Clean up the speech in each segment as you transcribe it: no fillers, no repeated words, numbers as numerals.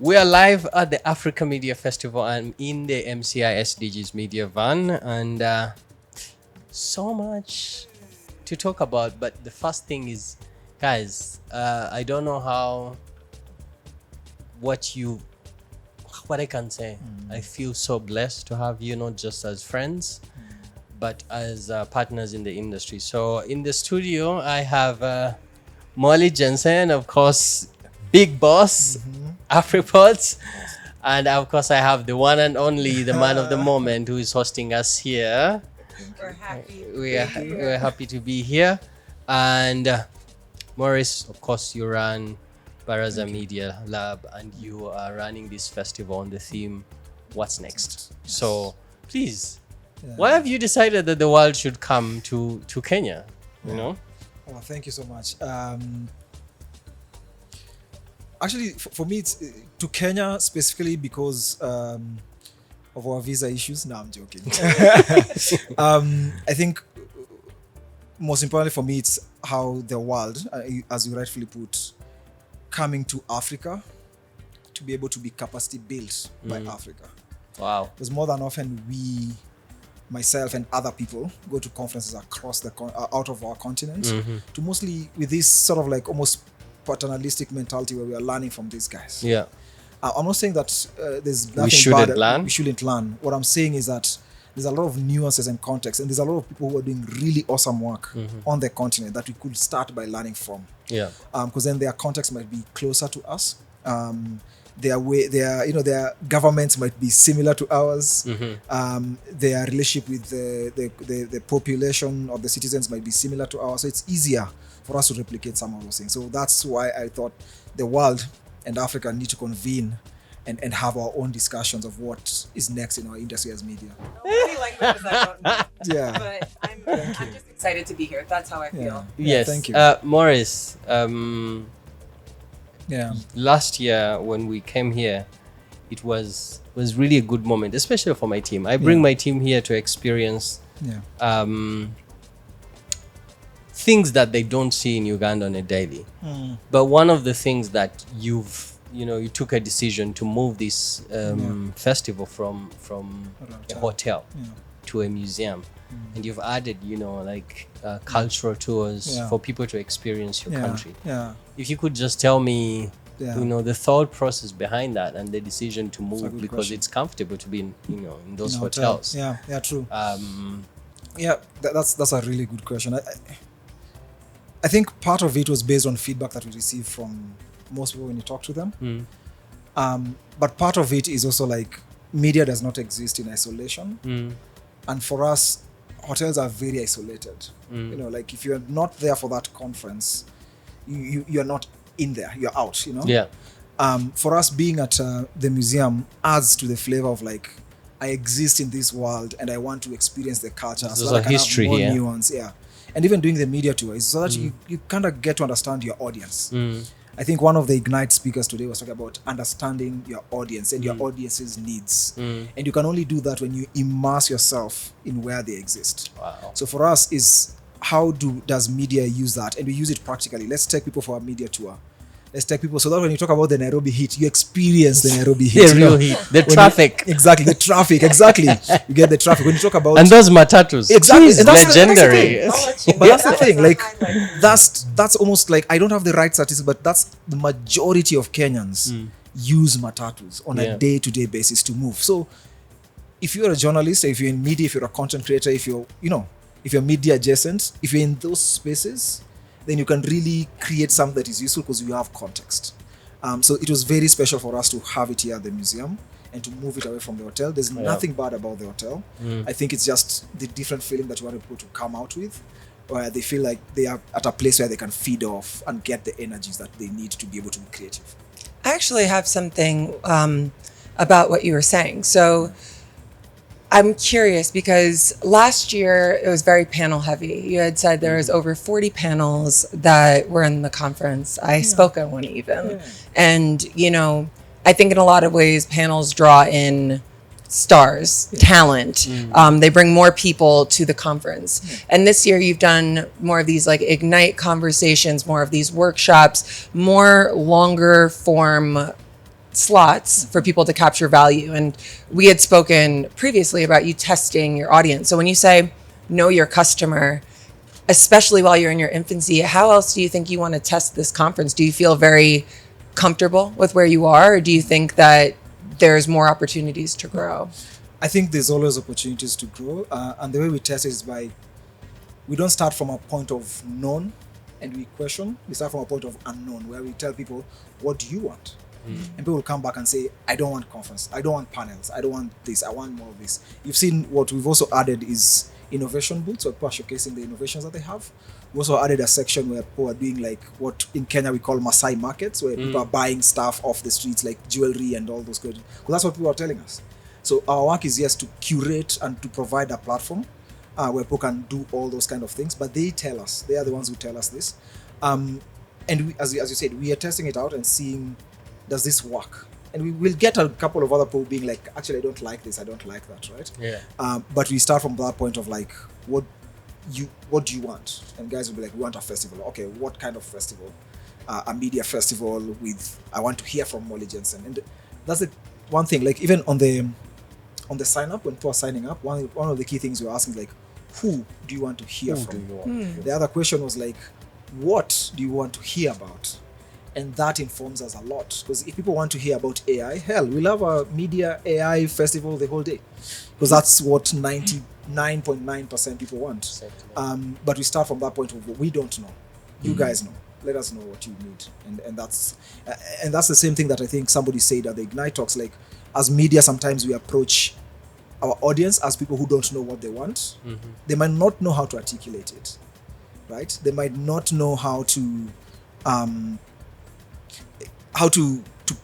We are live at the Africa Media Festival. I'm in the MCI SDGs media van, and so much to talk about. But the first thing is, guys, I don't know what you, what I can say. I feel so blessed to have you not just as friends, but as partners in the industry. So in the studio, I have Molly Jensen, of course, big boss, AfriPods. And of course, I have the one and only, the man of the moment, who is hosting us here. We're happy. We're happy to be here. And Maurice, of course, you run Baraza Media Lab, and you are running this festival on the theme, What's Next? So please, why have you decided that the world should come to Kenya? You know? Oh, thank you so much. Actually, for me, it's to Kenya specifically because of our visa issues. No, I'm joking. I think most importantly for me, it's how the world, as you rightfully put, coming to Africa to be able to be capacity built by Africa. Wow. Because more than often myself and other people go to conferences across out of our continent to mostly with this sort of like almost paternalistic mentality where we are learning from these guys. Yeah. I'm not saying that there's nothing We shouldn't bad. learn. We shouldn't learn. What I'm saying is that there's a lot of nuances and context, and there's a lot of people who are doing really awesome work on the continent that we could start by learning from. Yeah. Because then their context might be closer to us. Their governments might be similar to ours. Their relationship with the population of the citizens might be similar to ours. So it's easier for us to replicate some of those things. So that's why I thought the world and Africa need to convene and have our own discussions of what is next in our industry as media. Nobody like me because I don't know. Yeah. But I'm just excited to be here. That's how I feel. Yes. Thank you. Maurice, Yeah. last year when we came here, it was really a good moment, especially for my team. I bring my team here to experience Yeah. things that they don't see in Uganda on a daily. But one of the things that you took a decision to move this festival from a hotel to a museum, and you've added cultural tours for people to experience your country. Yeah. If you could just tell me the thought process behind that and the decision to move, good because question. it's comfortable to be in those In a hotel. hotels. Yeah, true. That's a really good question. I think part of it was based on feedback that we received from most people when you talk to them. But part of it is also like media does not exist in isolation. And for us, hotels are very isolated. Like if you're not there for that conference, you're not in there, you're out, Yeah. For us, being at the museum adds to the flavor of like, I exist in this world and I want to experience the culture. There's so that I a can have history more here. nuance, and even doing the media tour is so that you kind of get to understand your audience. I think one of the Ignite speakers today was talking about understanding your audience and your audience's needs. And you can only do that when you immerse yourself in where they exist. Wow. So for us is how does media use that? And we use it practically. Let's take people for a media tour. Let's take people so that when you talk about the Nairobi heat, you experience the Nairobi heat. The real heat. The traffic. Exactly, the traffic. Exactly. You get the traffic. When you talk about... And those matatus. Exactly. Jeez, And that's legendary. But that's the thing. Like, that's almost like, I don't have the right statistics, but that's the majority of Kenyans use matatus on a day-to-day basis to move. So if you're a journalist, if you're in media, if you're a content creator, if you're media adjacent, if you're in those spaces, then you can really create something that is useful because you have context. So it was very special for us to have it here at the museum and to move it away from the hotel. There's nothing bad about the hotel. I think it's just the different feeling that you want people to come out with, where they feel like they are at a place where they can feed off and get the energies that they need to be able to be creative. I actually have something about what you were saying. So I'm curious because last year it was very panel heavy. You had said there was over 40 panels that were in the conference. I spoke at one even. And, I think in a lot of ways panels draw in stars, talent. They bring more people to the conference. And this year you've done more of these like Ignite conversations, more of these workshops, more longer form slots for people to capture value. And we had spoken previously about you testing your audience. So when you say know your customer, especially while you're in your infancy, how else do you think you want to test this conference? Do you feel very comfortable with where you are, or do you think that there's more opportunities to grow? I think there's always opportunities to grow, and the way we test is by, we don't start from a point of known and we question. We start from a point of unknown, where we tell people, what do you want? And people will come back and say, I don't want conference, I don't want panels, I don't want this, I want more of this. You've seen what we've also added is innovation booths, where people are showcasing the innovations that they have. We also added a section where people are doing like what in Kenya we call Masai markets, where people are buying stuff off the streets like jewelry and all those good. Because that's what people are telling us. So our work is yes to curate and to provide a platform where people can do all those kind of things. But they tell us, they are the ones who tell us this. And we, as you said, we are testing it out and seeing, does this work? And we will get a couple of other people being like, actually, I don't like this, I don't like that, right? Yeah. But we start from that point of like, what do you want? And guys will be like, we want a festival. Okay, what kind of festival? A media festival with, I want to hear from Molly Jensen. And that's the one thing, like even on the sign up, when people are signing up, one of the key things we're asking is like, who do you want to hear from? The other question was like, what do you want to hear about? And that informs us a lot, because if people want to hear about AI, hell, we'll have a media AI festival the whole day, because that's what 99.9% people want. But we start from that point of, we don't know, you guys know, let us know what you need. And that's the same thing that I think somebody said at the Ignite talks, like as media sometimes we approach our audience as people who don't know what they want. They might not know how to articulate it, right? They might not know how to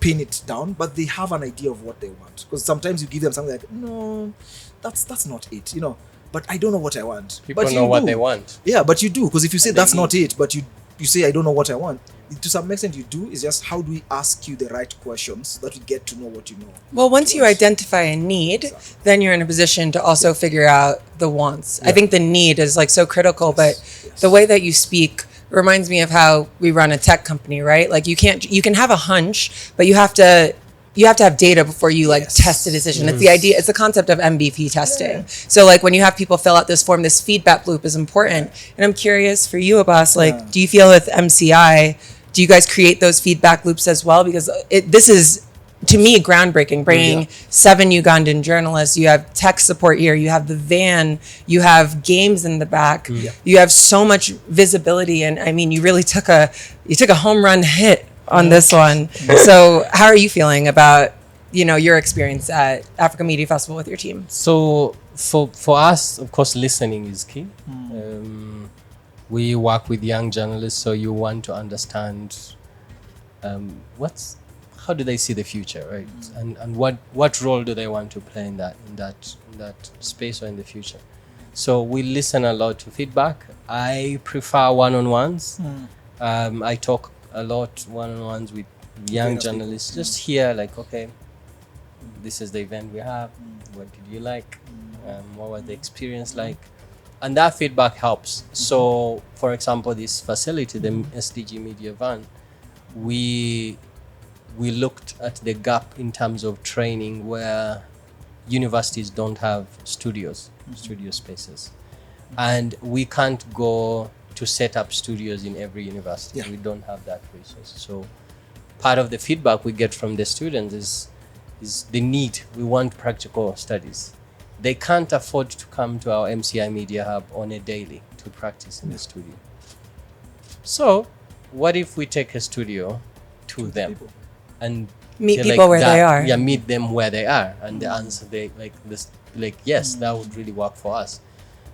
pin it down, but they have an idea of what they want. Because sometimes you give them something like, no, that's not it, but I don't know what I want. People but know what they want. Yeah, but you do, because if you say And that's they not it, but you say I don't know what I want, to some extent you do. Is just how do we ask you the right questions that we get to know what you know. Well, once you identify a need, then you're in a position to also figure out the wants. I think the need is like so critical, but the way that you speak reminds me of how we run a tech company, right? Like you can have a hunch, but you have to have data before you test a decision. It's the idea, it's the concept of MVP testing. So like when you have people fill out this form, this feedback loop is important. And I'm curious for you, Abbas, like do you feel with MCI, do you guys create those feedback loops as well? Because this is, to me, groundbreaking, bringing 7 Ugandan journalists. You have tech support here, you have the van, you have games in the back, you have so much visibility. And I mean, you really took a home run hit on this one. So how are you feeling about, your experience at Africa Media Festival with your team? So for us, of course, listening is key. We work with young journalists, so you want to understand how do they see the future, right? And what role do they want to play in that space or in the future? So we listen a lot to feedback. I prefer one-on-ones. I talk a lot one-on-ones with young journalists. Just hear like, okay, this is the event we have. What did you like? What was the experience like? And that feedback helps. So, for example, this facility, the SDG Media Van, we looked at the gap in terms of training where universities don't have studio spaces. And we can't go to set up studios in every university. We don't have that resource. So part of the feedback we get from the students is the need. We want practical studies. They can't afford to come to our MCI Media Hub on a daily to practice in the studio. So what if we take a studio to them and meet people where they are? Yeah, meet them where they are. And the answer, yes, that would really work for us.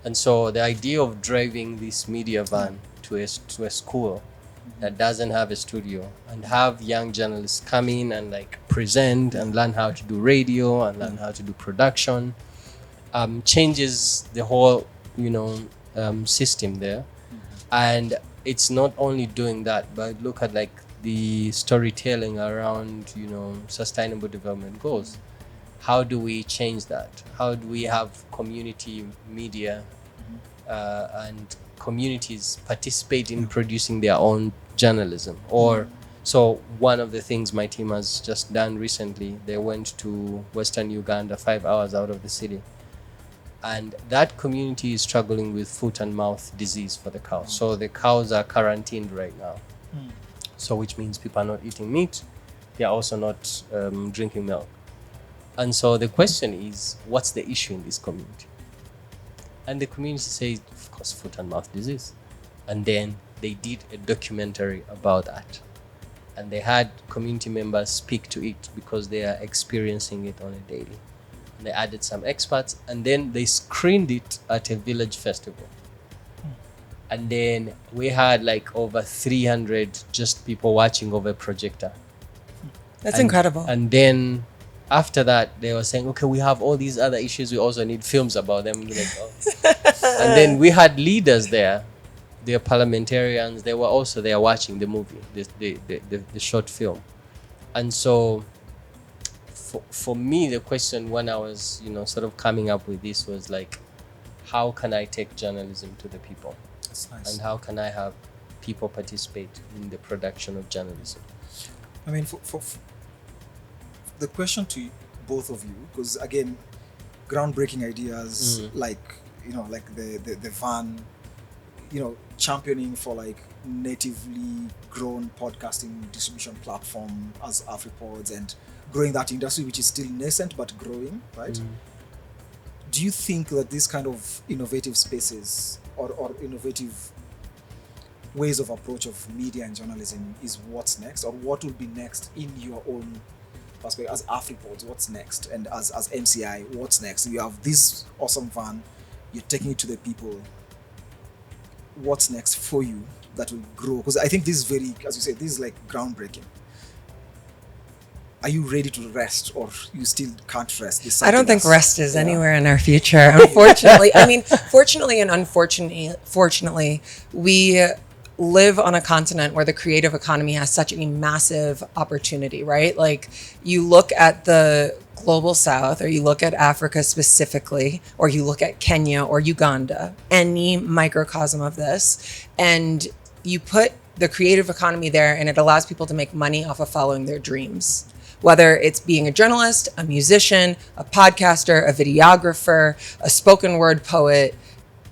And so the idea of driving this media van to a school that doesn't have a studio and have young journalists come in and present and learn how to do radio and learn how to do production changes the whole system there. And it's not only doing that, but look at the storytelling around sustainable development goals. How do we change that? How do we have community media and communities participate in producing their own journalism? Or So one of the things my team has just done recently, they went to Western Uganda, 5 hours out of the city. And that community is struggling with foot and mouth disease for the cows. So the cows are quarantined right now. So which means people are not eating meat. They are also not drinking milk. And so the question is, what's the issue in this community? And the community says, of course, foot and mouth disease. And then they did a documentary about that. And they had community members speak to it because they are experiencing it on a daily. And they added some experts, and then they screened it at a village festival. And then we had like over 300 just people watching over a projector. That's incredible. And then after that, they were saying, okay, we have all these other issues. We also need films about them. We're like, oh. And then we had leaders there. They're parliamentarians. They were also there watching the movie, the short film. And so for me, the question when I was, sort of coming up with this was like, how can I take journalism to the people? That's nice. And how can I have people participate in the production of journalism? I mean, for the question to both of you, because again, groundbreaking ideas like the van, championing for like natively grown podcasting distribution platform as AfriPods and growing that industry, which is still nascent but growing, right? Do you think that this kind of innovative spaces or innovative ways of approach of media and journalism is what's next, or what will be next in your own perspective as AfriPods? What's next? And as MCI, what's next? You have this awesome van, you're taking it to the people. What's next for you that will grow? Because I think this is very, as you said, this is like groundbreaking. Are you ready to rest, or you still can't rest? I don't think rest is anywhere in our future, unfortunately. I mean, fortunately and unfortunately, we live on a continent where the creative economy has such a massive opportunity, right? Like, you look at the global south, or you look at Africa specifically, or you look at Kenya or Uganda, any microcosm of this, and you put the creative economy there, and it allows people to make money off of following their dreams. Whether it's being a journalist, a musician, a podcaster, a videographer, a spoken word poet,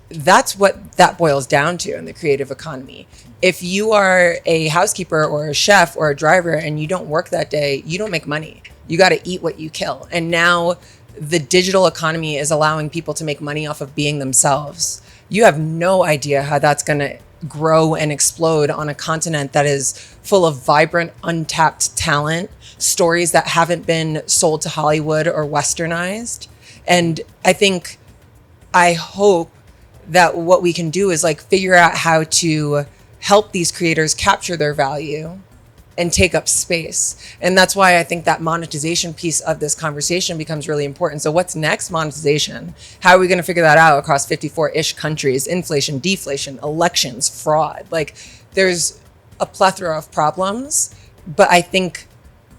that's what that boils down to in the creative economy. If you are a housekeeper or a chef or a driver and you don't work that day, you don't make money. You got to eat what you kill. And now the digital economy is allowing people to make money off of being themselves. You have no idea how that's going to grow and explode on a continent that is full of vibrant, untapped talent, stories that haven't been sold to Hollywood or westernized. And I hope that what we can do is like figure out how to help these creators capture their value and take up space. And that's why I think that monetization piece of this conversation becomes really important. So what's next? Monetization. How are we going to figure that out across 54-ish countries? Inflation, deflation, elections, fraud. Like, there's a plethora of problems, but I think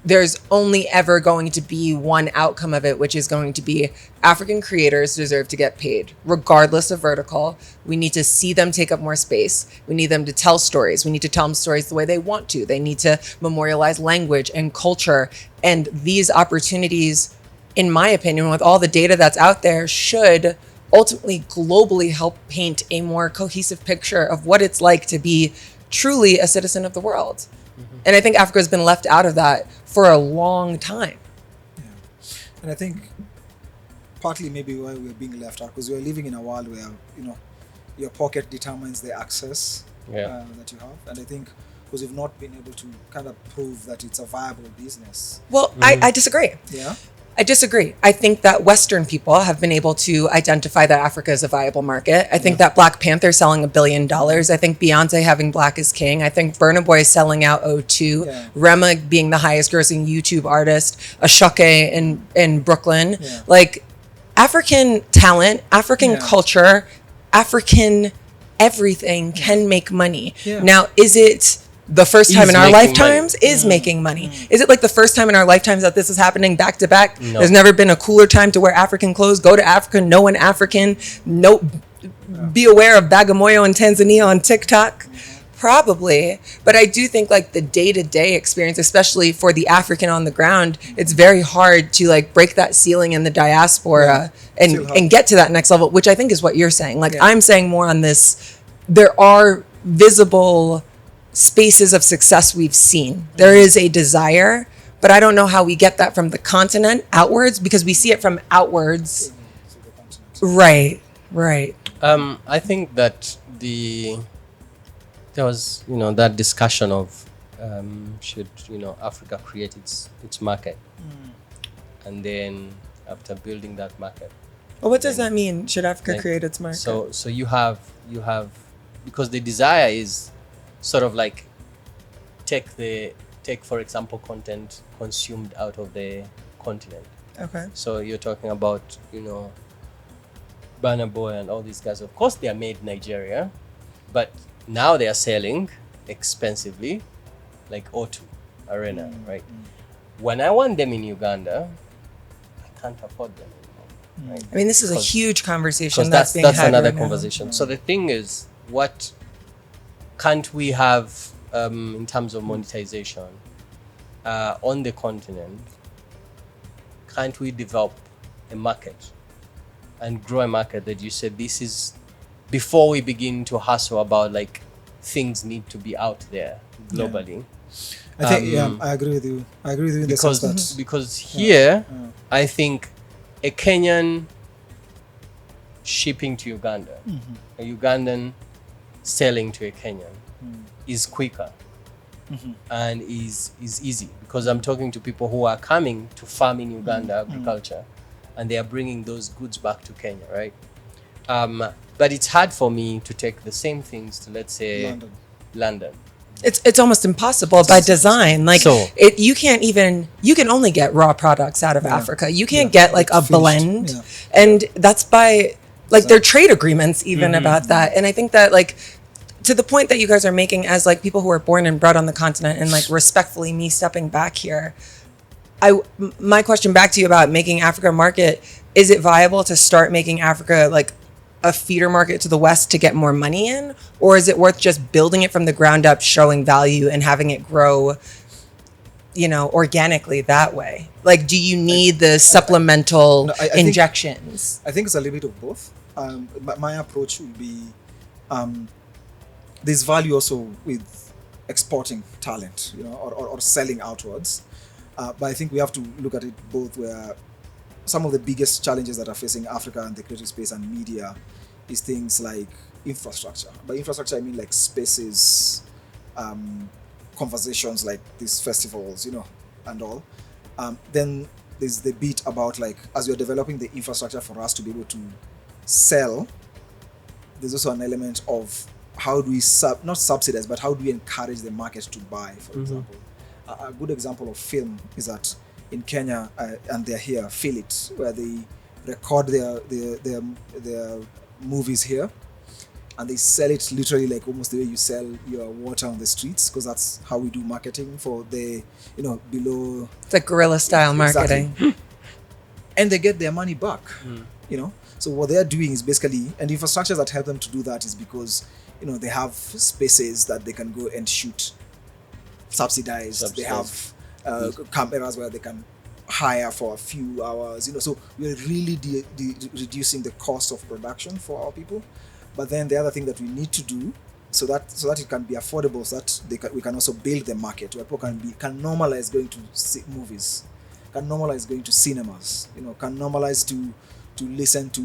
there's only ever going to be one outcome of it, which is going to be African creators deserve to get paid, regardless of vertical. We need to see them take up more space. We need them to tell stories. We need to tell them stories the way they want to. They need to memorialize language and culture. And these opportunities, in my opinion, with all the data that's out there, should ultimately globally help paint a more cohesive picture of what it's like to be truly a citizen of the world. And I think Africa has been left out of that for a long time. Yeah. And I think partly maybe why we're being left out, because we're living in a world where, your pocket determines the access that you have. And I think because we've not been able to kind of prove that it's a viable business. Well, I disagree. Yeah. I disagree. I think that Western people have been able to identify that Africa is a viable market. I think that Black Panther selling $1 billion. I think Beyonce having Black is King. I think Burna Boy selling out O2. Yeah. Rema being the highest grossing YouTube artist. Ashoke in Brooklyn. Yeah. Like, African talent, African culture, African everything can make money. Yeah. Now, is it the first time in our lifetimes making money? Is it like the first time in our lifetimes that this is happening back to back? No. There's never been a cooler time to wear African clothes, go to Africa, know an African, be aware of Bagamoyo in Tanzania on TikTok. Probably, but I do think like the day-to-day experience, especially for the African on the ground, it's very hard to like break that ceiling in the diaspora and get to that next level, which I think is what you're saying. Like I'm saying more on this, there are visible spaces of success we've seen. There is a desire, but I don't know how we get that from the continent outwards, because we see it from outwards. Right. I think that there was, that discussion of should, Africa create its market, and then after building that market. Well, what does that mean? Should Africa create its market? So you have because the desire is sort of like take for example content consumed out of the continent. Okay. So you're talking about Burna Boy and all these guys. Of course, they are made in Nigeria, but now they are selling expensively, like O2 Arena, right? When I want them in Uganda, I can't afford them anymore. Right? I mean, this is a huge conversation Because being that's had another right conversation. now. So the thing is, what can't we have in terms of monetization on the continent? Can't we develop a market and grow a market that you said this is before we begin to hustle about like things need to be out there globally? I think I agree with you. I agree with you in the sense that Because here, I think a Kenyan shipping to Uganda, a Ugandan selling to a Kenyan is quicker and is easy, because I'm talking to people who are coming to farm in Uganda, agriculture, and they are bringing those goods back to Kenya, right? But it's hard for me to take the same things to, let's say, London. It's almost impossible by design. Like So- you can only get raw products out of Africa. You can't get like a Finished. blend. Yeah. And that's by like their trade agreements even about that. And I think that like to the point that you guys are making as like people who are born and bred on the continent, and like respectfully me stepping back here, my question back to you about making Africa a market, is it viable to start making Africa like a feeder market to the West to get more money in? Or is it worth just building it from the ground up, showing value and having it grow, organically that way? Like, do you need the supplemental I think- injections? I think it's a little bit of both. My approach would be there's value also with exporting talent, or selling outwards. But I think we have to look at it both, where some of the biggest challenges that are facing Africa and the creative space and media is things like infrastructure. By infrastructure, I mean like spaces, conversations like these festivals, and all. Then there's the bit about like, as we're developing the infrastructure for us to be able to sell, there's also an element of how do we not subsidize, but how do we encourage the market to buy, for example. A good example of film is that in Kenya, and they're here, Feel It, where they record their movies here, and they sell it literally like almost the way you sell your water on the streets, because that's how we do marketing for the, below. It's like guerrilla style marketing. Exactly. And they get their money back, So what they're doing is basically, and the infrastructures that help them to do that is because, they have spaces that they can go and shoot subsidized. They have cameras where they can hire for a few hours, so we're really reducing the cost of production for our people. But then the other thing that we need to do so that it can be affordable, so that we can also build the market where people can normalize going to see movies, can normalize going to cinemas, can normalize to listen to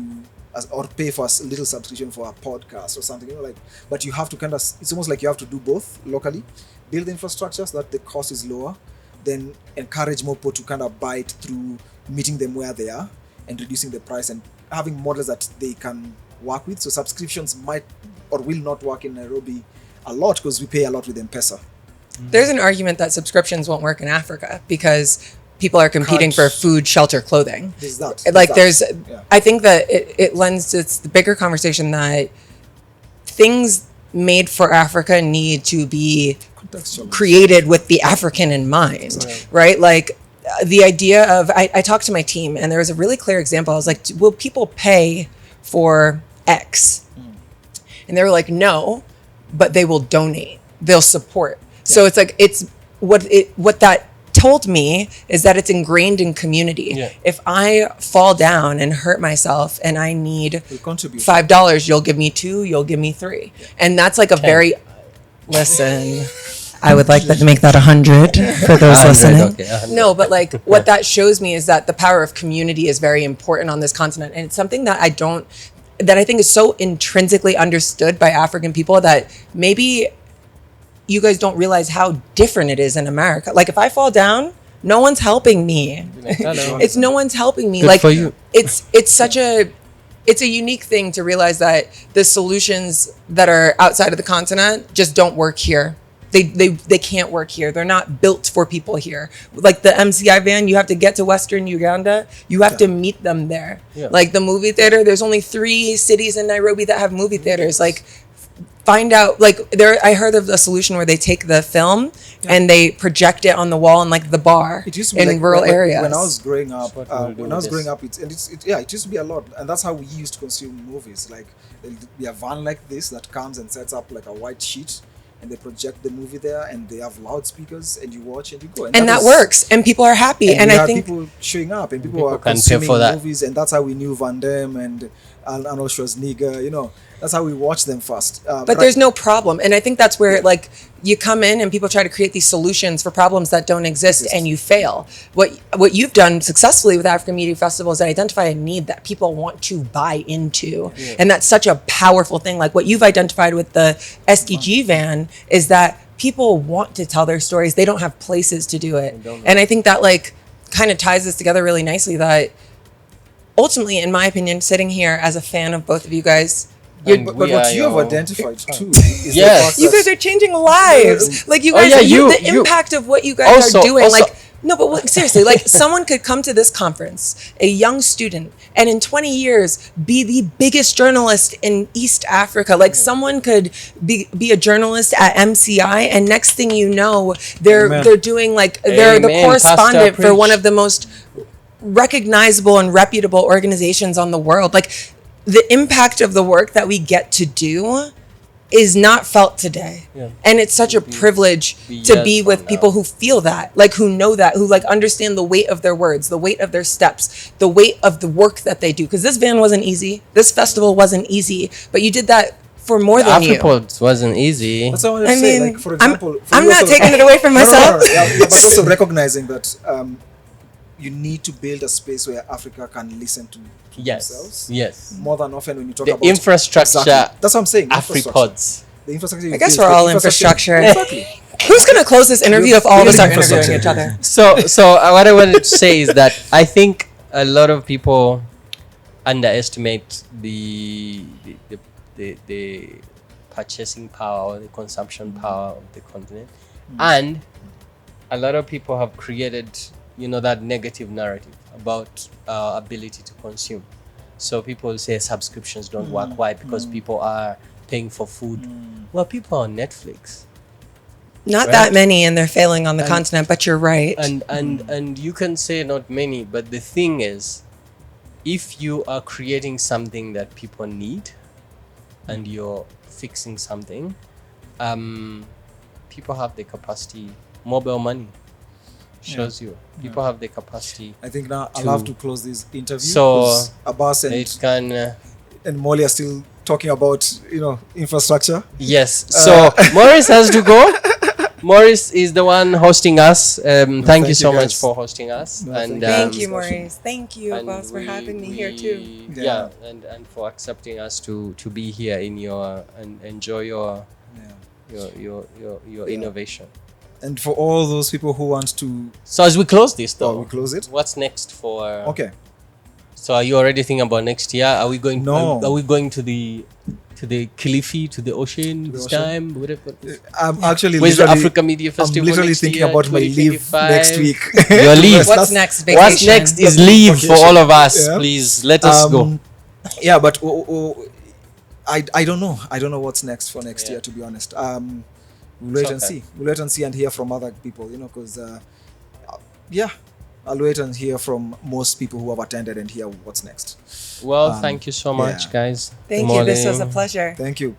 or pay for a little subscription for a podcast or something, but you have to it's almost like you have to do both locally, build the infrastructure so that the cost is lower, then encourage more people to kind of buy it through meeting them where they are and reducing the price and having models that they can work with. So subscriptions might or will not work in Nairobi a lot because we pay a lot with M-Pesa. There's an argument that subscriptions won't work in Africa because people are competing for food, shelter, clothing. There's that. I think that it lends to the bigger conversation that things made for Africa need to be created with the African in mind, right? Like the idea of, I talked to my team and there was a really clear example. I was like, will people pay for X? And they were like, no, but they will donate. they'll support. So it's like, it's what that told me is that it's ingrained in community. Yeah. If I fall down and hurt myself and I need We contribute. $5, you'll give me $2, you'll give me $3. And that's like a very, listen, I would like that to make that 100 for those 100, listening. okay, 100. No, but like what that shows me is that the power of community is very important on this continent. And it's something that I think is so intrinsically understood by African people that maybe you guys don't realize how different it is in America. Like if I fall down, no one's helping me. Hello. It's no one's helping me. Good like for you. It's a unique thing to realize that the solutions that are outside of the continent just don't work here. They can't work here. They're not built for people here. Like the MCI van, you have to get to Western Uganda. You have to meet them there. Yeah. Like the movie theater, there's only 3 cities in Nairobi that have movie theaters. Like find out, like I heard of a solution where they take the film and they project it on the wall in like the bar It used to be in like, rural areas. When I was growing up, What we'll do with this. it used to be a lot, and that's how we used to consume movies. Like there'll be a van like this that comes and sets up like a white sheet, and they project the movie there, and they have loudspeakers, and you watch and you go, and that works, and people are happy. And we I had think people showing up, and people People are can pay consuming for that. movies, and that's how we knew Van Damme and Arnold Schwarzenegger. You know, that's how we watched them first. but there's no problem, and I think that's where like you come in and people try to create these solutions for problems that don't exist, and you fail. What you've done successfully with African Media Festival is identify a need that people want to buy into, and that's such a powerful thing. Like what you've identified with the SDG van is that people want to tell their stories, they don't have places to do it, and I think that like kind of ties this together really nicely. That ultimately, in my opinion, sitting here as a fan of both of you guys, And But we what are you have your- identified too is Yes. the fact you guys that are changing lives. Like you Oh, guys, yeah, the you- impact of what you guys Also- are doing. also- Like no, but seriously, like someone could come to this conference, a young student, and in 20 years be the biggest journalist in East Africa. Like someone could be a journalist at MCI, and next thing you know, Amen. they're doing like they're the Amen, correspondent Pastor, for one preach. of the most recognizable and reputable organizations on the world. Like the impact of the work that we get to do is not felt today. Yeah. And it's such a privilege be to years be from with now. people who feel that, like who know that, who like understand the weight of their words, the weight of their steps, the weight of the work that they do. Because this van wasn't easy. This festival wasn't easy, but you did that for more than you. Afriport wasn't easy. That's what I wanted I to say. mean, Like, for example, for I'm you not also- taking it away from No, no, no, myself. no, yeah, but also recognizing that you need to build a space where Africa can listen to Yes. themselves. Yes. More than often when you talk The about infrastructure. Exactly. That's what I'm saying. infrastructure. Afripods. The infrastructure. I you guess build, we're the all infrastructure. Exactly. Who's going to close this interview if all of us are Building interviewing each infrastructure. other? So what I wanted to say is that I think a lot of people underestimate the purchasing power or the consumption power of the continent, and a lot of people have created, that negative narrative about our ability to consume. So people say subscriptions don't work. Why? Because people are paying for food. Well, people are on Netflix. Not Right. that many, and they're failing on the continent, but you're right. And you can say not many, but the thing is, if you are creating something that people need and you're fixing something, people have the capacity. Mobile money shows you people have the capacity. I think now I'll To- have to close this interview. So, 'cause Abbas It can and Molly are still talking about infrastructure. yes. So Maurice has to go. Maurice is the one hosting us. Thank thank you you so much guys. for hosting us. No, and Thank you, discussion. Maurice. Thank you, and boss, for having me here we- too. Yeah, and for accepting us to be here in your and enjoy your innovation. And for all those people who want to, So as we close this though, we close it. what's next for? Okay. So are you already thinking about next year? Are we going? No. Are we going to the Kilifi, to the ocean this ocean? time? I'm actually Where's the literally, Africa Media I'm Festival? literally next thinking year, about my leave 2025? next week. Your leave. Yes, What's that's- next? Vacation. What's next is leave for Vacation. all of us. Yeah. Please let us go. Yeah, but I don't know. I don't know what's next for next Yeah. year, to be honest. We'll wait and okay. see. We'll wait and see and hear from other people, because I'll wait and hear from most people who have attended and hear what's next. Well, thank you so much, yeah. guys. Thank you. This was a Morning. pleasure. Thank you.